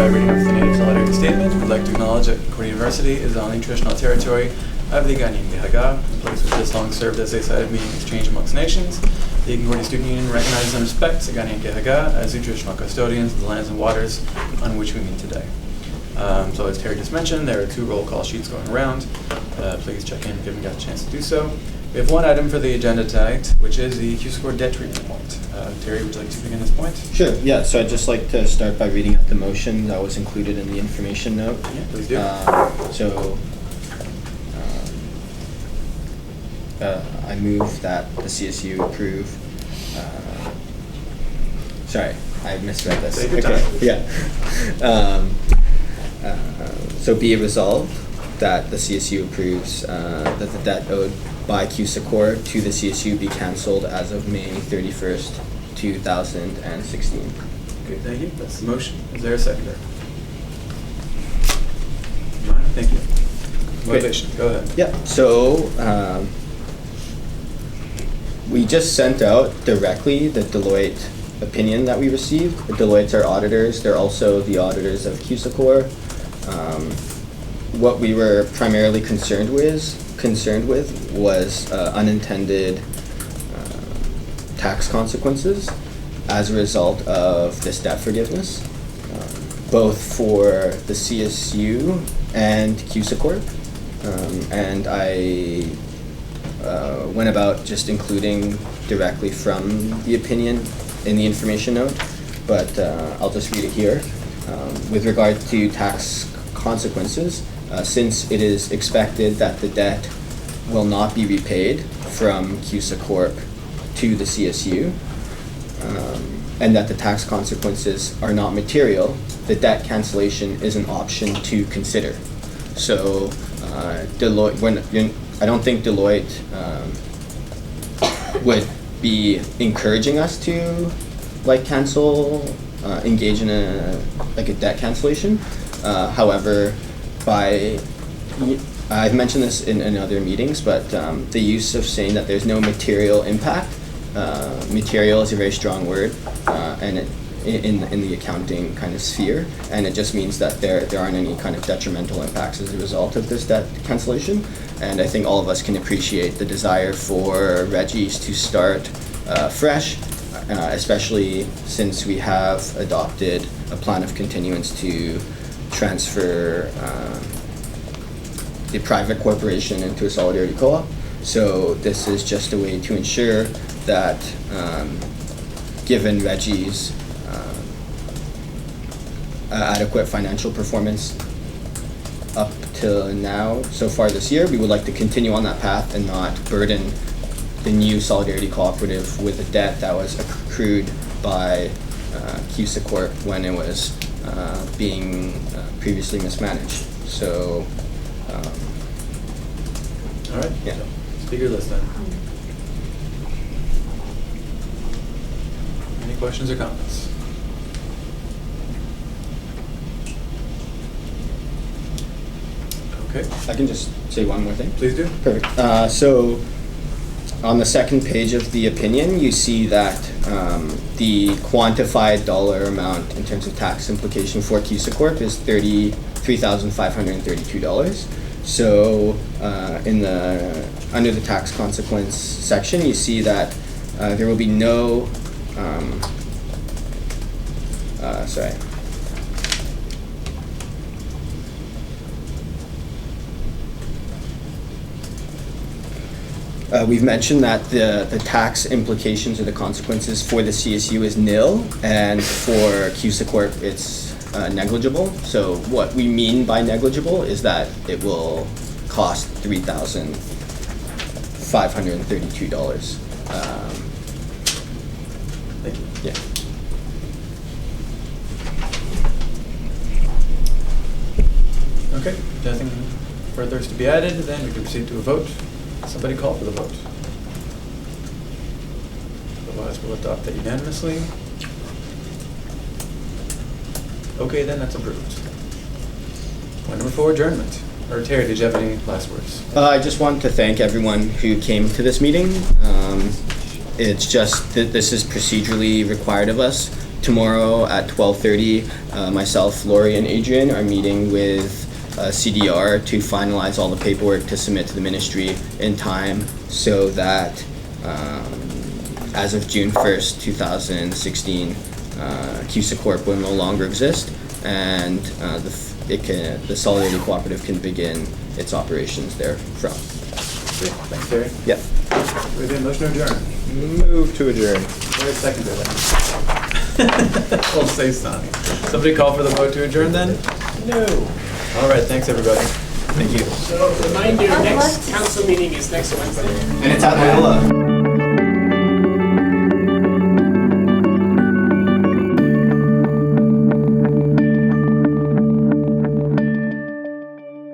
by reading of the Native Solidarity Statement. We'd like to acknowledge that Concordia University is on the traditional territory of the Kanien'kehá:ka, a place which has long served as a site of meeting and exchange amongst nations. The Concordia Student Union recognizes and respects the Kanien'kehá:ka as the traditional custodians of the lands and waters on which we meet today. So as Terry just mentioned, there are 2 roll call sheets going around. Please check in if you haven't got a chance to do so. We have 1 item for the agenda tonight, which is the Q-score debt treatment point. Terry, would you like to begin this point? Sure, yeah, so I'd just like to start by reading out the motion that was included in the information note. Yeah, please do. I move that the CSU approve, sorry, I misread this. Take your time. Yeah. So be it resolved that the CSU approves that the debt owed by Q-Secor to the CSU be cancelled as of May 31st, 2016. Okay, thank you. That's the motion. Is there a seconder? Thank you. Motivation, go ahead. Yeah, so we just sent out directly the Deloitte opinion that we received. Deloitte's our auditors. They're also the auditors of Q-Secor. What we were primarily concerned with was unintended tax consequences as a result of this debt forgiveness, both for the CSU and Q-Secor. And I went about just including directly from the opinion in the information note, but I'll just read it here. With regard to tax consequences, since it is expected that the debt will not be repaid from Q-Secor to the CSU, and that the tax consequences are not material, the debt cancellation is an option to consider. So Deloitte, I don't think Deloitte would be encouraging us to engage in a debt cancellation. However, I've mentioned this in other meetings, but the use of saying that there's no material impact, material is a very strong word, and in the accounting kind of sphere, and it just means that there aren't any kind of detrimental impacts as a result of this debt cancellation. And I think all of us can appreciate the desire for Reggies to start fresh, especially since we have adopted a plan of continuance to transfer the private corporation into a solidarity co-op. So this is just a way to ensure that given Reggie's adequate financial performance up till now, so far this year, we would like to continue on that path and not burden the new Solidarity Cooperative with a debt that was accrued by Q-Secor when it was being previously mismanaged. So, all right. Yeah. Speaker list then. Any questions or comments? Okay. I can just say one more thing. Please do. Perfect. So on the second page of the opinion, you see that the quantified dollar amount in terms of tax implication for Q-Secor is $33,532. So under the tax consequence section, you see that there will be no we've mentioned that the tax implications or the consequences for the CSU is nil, and for Q-Secor it's negligible. So what we mean by negligible is that it will cost $3,532. Thank you. Yeah. Okay. Nothing further is to be added. Then we can proceed to a vote. Somebody call for the vote. Otherwise, we'll adopt that unanimously. Okay, then that's approved. Point number 4, adjournment. Or Terry, did you have any last words? I just want to thank everyone who came to this meeting. It's just that this is procedurally required of us tomorrow at 12:30, myself, Lori, and Adrian are meeting with CDR to finalize all the paperwork to submit to the ministry in time so that as of June 1st, 2016, CUSA Corp will no longer exist, and the Solidarity Cooperative can begin its operations there from. Great. Thanks, Terry. Yep. We have a motion to adjourn. Move to adjourn. Wait a second there. We'll say something. Somebody call for the vote to adjourn then? No. All right, thanks everybody. Thank you. So reminder, next council meeting is next Wednesday. And it's at Loyola.